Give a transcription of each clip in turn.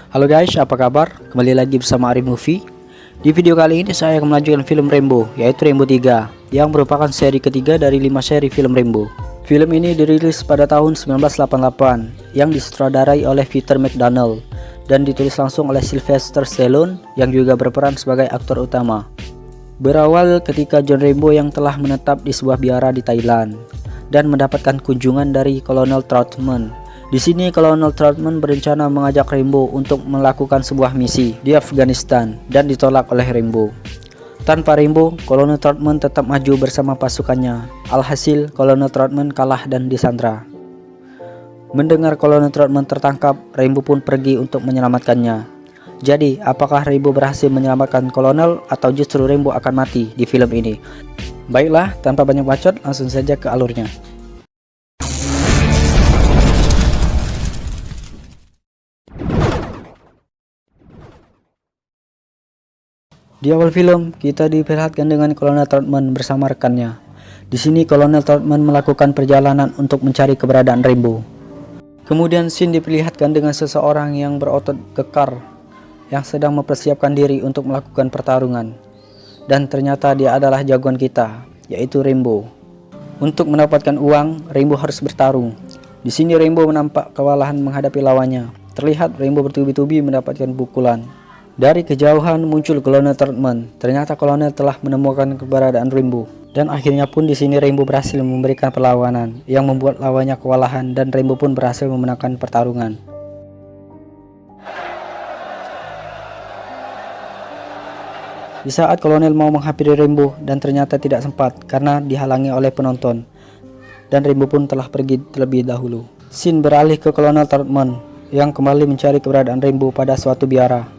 Halo guys, apa kabar? Kembali lagi bersama Ari Movie. Di video kali ini saya akan melanjutkan film Rambo, yaitu Rambo 3, yang merupakan seri ketiga dari 5 seri film Rambo. Film ini dirilis pada tahun 1988, yang disutradarai oleh Peter McDonald, dan ditulis langsung oleh Sylvester Stallone, yang juga berperan sebagai aktor utama. Berawal ketika John Rambo yang telah menetap di sebuah biara di Thailand, dan mendapatkan kunjungan dari Kolonel Troutman. Di sini Kolonel Troutman berencana mengajak Rambo untuk melakukan sebuah misi di Afghanistan dan ditolak oleh Rambo. Tanpa Rambo, Kolonel Troutman tetap maju bersama pasukannya. Alhasil, Kolonel Troutman kalah dan disandra. Mendengar Kolonel Troutman tertangkap, Rambo pun pergi untuk menyelamatkannya. Jadi, apakah Rambo berhasil menyelamatkan Kolonel atau justru Rambo akan mati di film ini? Baiklah, tanpa banyak bacot, langsung saja ke alurnya. Di awal film, kita diperlihatkan dengan Kolonel Troutman bersama rekannya. Di sini Kolonel Troutman melakukan perjalanan untuk mencari keberadaan Rambo. Kemudian scene diperlihatkan dengan seseorang yang berotot kekar yang sedang mempersiapkan diri untuk melakukan pertarungan. Dan ternyata dia adalah jagoan kita, yaitu Rambo. Untuk mendapatkan uang, Rambo harus bertarung. Di sini Rambo menampak kewalahan menghadapi lawannya. Terlihat Rambo bertubi-tubi mendapatkan pukulan. Dari kejauhan muncul Kolonel Troutman. Ternyata Kolonel telah menemukan keberadaan Rambo. Dan akhirnya pun di sini Rambo berhasil memberikan perlawanan yang membuat lawannya kewalahan dan Rambo pun berhasil memenangkan pertarungan. Di saat Kolonel mau menghampiri Rambo dan ternyata tidak sempat karena dihalangi oleh penonton. Dan Rambo pun telah pergi terlebih dahulu. Scene beralih ke Kolonel Troutman yang kembali mencari keberadaan Rambo pada suatu biara.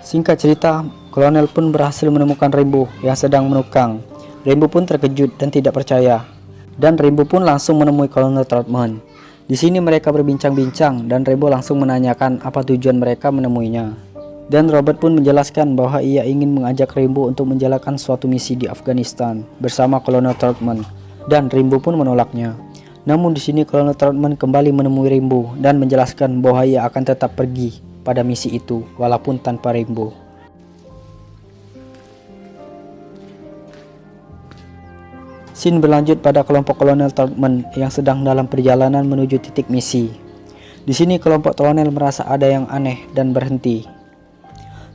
Singkat cerita, Kolonel pun berhasil menemukan Rambo yang sedang menukang. Rambo pun terkejut dan tidak percaya. Dan Rambo pun langsung menemui Kolonel Troutman. Di sini mereka berbincang-bincang dan Rambo langsung menanyakan apa tujuan mereka menemuinya. Dan Robert pun menjelaskan bahwa ia ingin mengajak Rambo untuk menjalankan suatu misi di Afghanistan bersama Kolonel Troutman. Dan Rambo pun menolaknya. Namun di sini Kolonel Troutman kembali menemui Rambo dan menjelaskan bahwa ia akan tetap pergi pada misi itu walaupun tanpa Rambo. Scene berlanjut pada kelompok Kolonel Troutman yang sedang dalam perjalanan menuju titik misi. Di sini kelompok kolonel merasa ada yang aneh dan berhenti.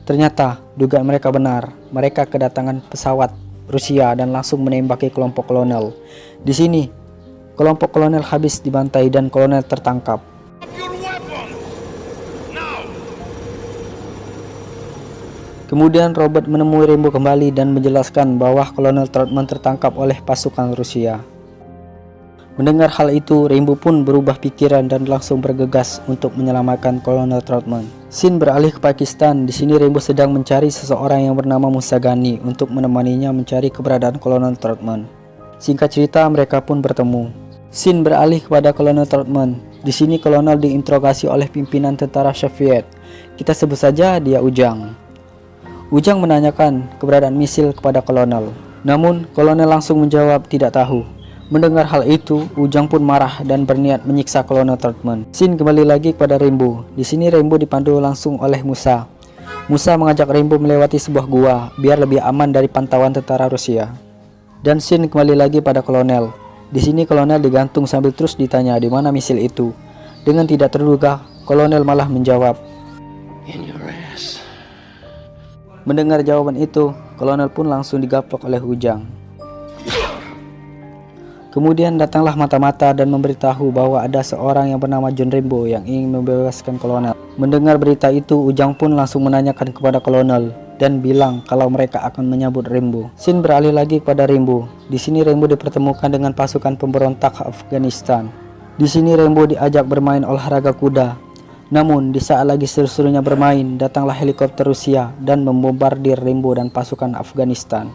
Ternyata dugaan mereka benar. Mereka kedatangan pesawat Rusia dan langsung menembaki kelompok kolonel. Di sini kelompok kolonel habis dibantai dan kolonel tertangkap. Kemudian Robert menemui Rambo kembali dan menjelaskan bahwa Kolonel Troutman tertangkap oleh pasukan Rusia. Mendengar hal itu, Rambo pun berubah pikiran dan langsung bergegas untuk menyelamatkan Kolonel Troutman. Scene beralih ke Pakistan. Di sini Rambo sedang mencari seseorang yang bernama Musa Ghani untuk menemaninya mencari keberadaan Kolonel Troutman. Singkat cerita, mereka pun bertemu. Scene beralih kepada Kolonel Troutman. Di sini Kolonel diinterogasi oleh pimpinan tentara Soviet. Kita sebut saja dia Ujang. Ujang menanyakan keberadaan misil kepada Kolonel. Namun, Kolonel langsung menjawab tidak tahu. Mendengar hal itu, Ujang pun marah dan berniat menyiksa Kolonel Troutman. Scene kembali lagi kepada Rambo. Di sini Rambo dipandu langsung oleh Musa. Musa mengajak Rambo melewati sebuah gua biar lebih aman dari pantauan tentara Rusia. Dan scene kembali lagi pada Kolonel. Di sini Kolonel digantung sambil terus ditanya di mana misil itu. Dengan tidak terduga, Kolonel malah menjawab, Mendengar jawaban itu, Kolonel pun langsung digaplok oleh Ujang. Kemudian datanglah mata-mata dan memberitahu bahwa ada seorang yang bernama John Rambo yang ingin membebaskan Kolonel. Mendengar berita itu, Ujang pun langsung menanyakan kepada Kolonel dan bilang kalau mereka akan menyambut Rambo. Scene beralih lagi kepada Rambo. Di sini Rambo dipertemukan dengan pasukan pemberontak Afghanistan. Di sini Rambo diajak bermain olahraga kuda. Namun, di saat lagi seru-serunya bermain, datanglah helikopter Rusia dan membombardir Rambo dan pasukan Afghanistan.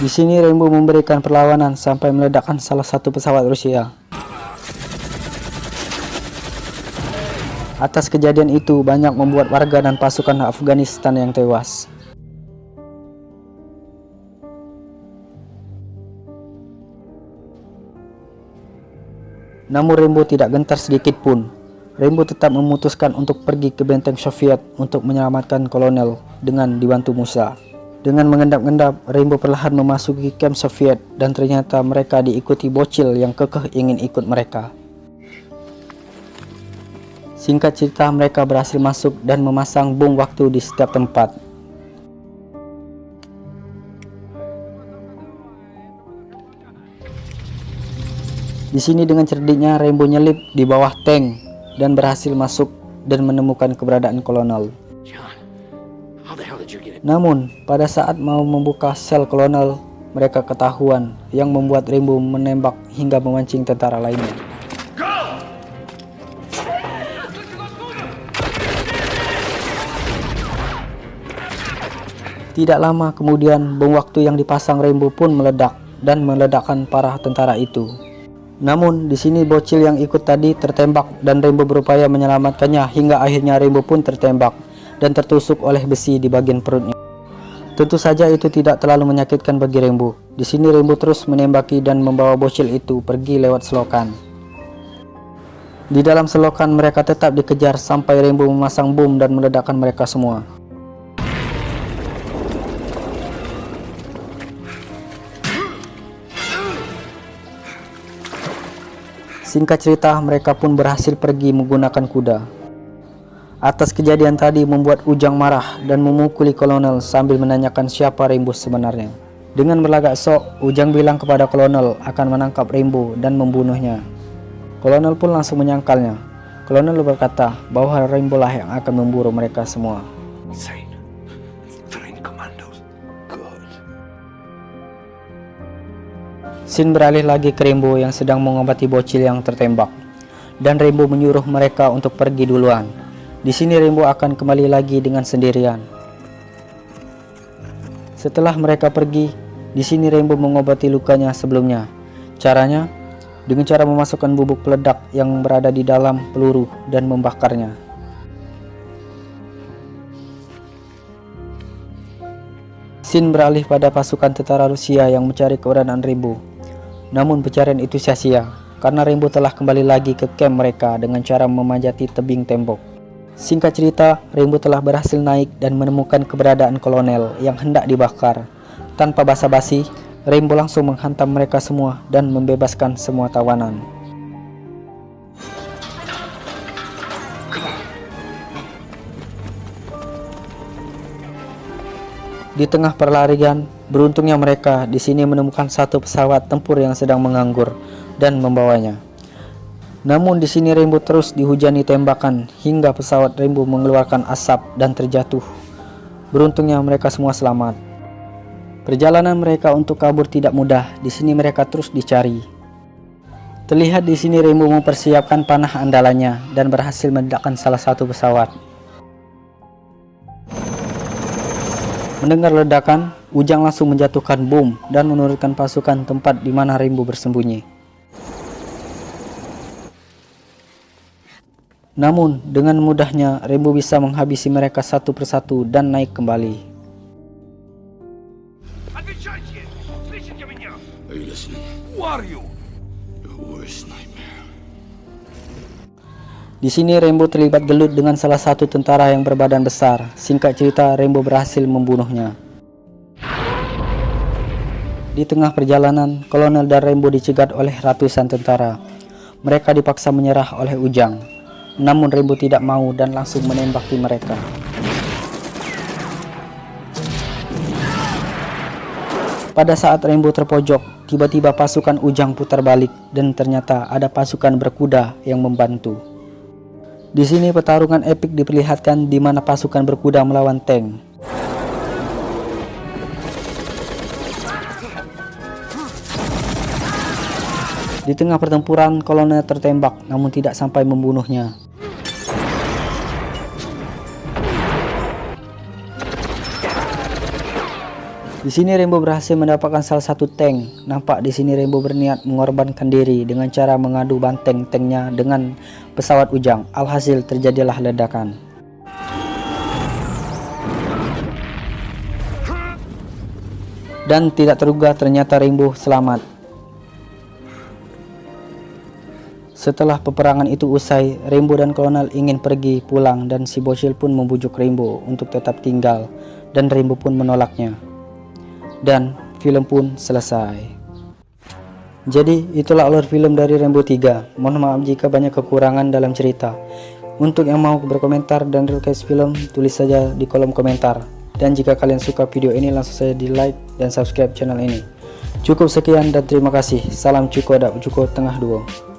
Di sini Rambo memberikan perlawanan sampai meledakkan salah satu pesawat Rusia. Atas kejadian itu, banyak membuat warga dan pasukan Afghanistan yang tewas. Namun Rainbow tidak gentar sedikit pun. Rainbow tetap memutuskan untuk pergi ke benteng Soviet untuk menyelamatkan kolonel dengan dibantu Musa. Dengan mengendap-endap, Rainbow perlahan memasuki kamp Soviet dan ternyata mereka diikuti bocil yang kekeh ingin ikut mereka. Singkat cerita, mereka berhasil masuk dan memasang bom waktu di setiap tempat. Di sini dengan cerdiknya Rainbow nyelip di bawah tank dan berhasil masuk dan menemukan keberadaan kolonel. Namun, pada saat mau membuka sel kolonel, mereka ketahuan yang membuat Rainbow menembak hingga memancing tentara lainnya. Tidak lama kemudian, bom waktu yang dipasang Rainbow pun meledak dan meledakkan para tentara itu. Namun, di sini bocil yang ikut tadi tertembak dan Rainbow berupaya menyelamatkannya hingga akhirnya Rainbow pun tertembak dan tertusuk oleh besi di bagian perutnya. Tentu saja itu tidak terlalu menyakitkan bagi Rainbow. Di sini Rainbow terus menembaki dan membawa bocil itu pergi lewat selokan. Di dalam selokan mereka tetap dikejar sampai Rainbow memasang bom dan meledakkan mereka semua. Singkat cerita, mereka pun berhasil pergi menggunakan kuda. Atas kejadian tadi membuat Ujang marah dan memukuli kolonel sambil menanyakan siapa Rainbow sebenarnya. Dengan berlagak sok, Ujang bilang kepada kolonel akan menangkap Rainbow dan membunuhnya. Kolonel pun langsung menyangkalnya. Kolonel berkata bahwa Rainbow lah yang akan memburu mereka semua. Scene beralih lagi ke Rainbow yang sedang mengobati bocil yang tertembak, dan Rainbow menyuruh mereka untuk pergi duluan. Di sini Rainbow akan kembali lagi dengan sendirian. Setelah mereka pergi, di sini Rainbow mengobati lukanya sebelumnya. Caranya dengan cara memasukkan bubuk peledak yang berada di dalam peluru dan membakarnya. Scene beralih pada pasukan tentara Rusia yang mencari keberadaan Rainbow. Namun pencarian itu sia-sia karena Rainbow telah kembali lagi ke camp mereka dengan cara memanjati tebing tembok. Singkat cerita, Rainbow telah berhasil naik dan menemukan keberadaan kolonel yang hendak dibakar. Tanpa basa-basi, Rainbow langsung menghantam mereka semua dan membebaskan semua tawanan. Di tengah perlarian, beruntungnya mereka di sini menemukan satu pesawat tempur yang sedang menganggur dan membawanya. Namun di sini Rainbow terus dihujani tembakan hingga pesawat Rainbow mengeluarkan asap dan terjatuh. Beruntungnya mereka semua selamat. Perjalanan mereka untuk kabur tidak mudah. Di sini mereka terus dicari. Terlihat di sini Rainbow mempersiapkan panah andalannya dan berhasil meledakkan salah satu pesawat. Mendengar ledakan, Ujang langsung menjatuhkan bom dan menurunkan pasukan tempat di mana Rainbow bersembunyi. Namun, dengan mudahnya Rainbow bisa menghabisi mereka satu persatu dan naik kembali. Di sini Rainbow terlibat gelut dengan salah satu tentara yang berbadan besar. Singkat cerita, Rainbow berhasil membunuhnya. Di tengah perjalanan, kolonel dan Rainbow dicegat oleh ratusan tentara. Mereka dipaksa menyerah oleh Ujang. Namun Rainbow tidak mau dan langsung menembaki mereka. Pada saat Rainbow terpojok, tiba-tiba pasukan Ujang putar balik dan ternyata ada pasukan berkuda yang membantu. Di sini pertarungan epik diperlihatkan di mana pasukan berkuda melawan tank. Di tengah pertempuran, kolonel tertembak namun tidak sampai membunuhnya. Di sini Rainbow berhasil mendapatkan salah satu tank. Nampak di sini Rainbow berniat mengorbankan diri dengan cara mengadu banteng tanknya dengan pesawat Ujang. Alhasil terjadilah ledakan. Dan tidak terduga ternyata Rainbow selamat. Setelah peperangan itu usai, Rainbow dan Kolonel ingin pergi pulang dan si bocil pun membujuk Rainbow untuk tetap tinggal dan Rainbow pun menolaknya. Dan film pun selesai. Jadi itulah alur film dari Rainbow 3. Mohon maaf jika banyak kekurangan dalam cerita. Untuk yang mau berkomentar dan request film, tulis saja di kolom komentar. Dan jika kalian suka video ini, langsung saja di like dan subscribe channel ini. Cukup sekian dan terima kasih. Salam Cuko Dak Cuko Tengah Duo.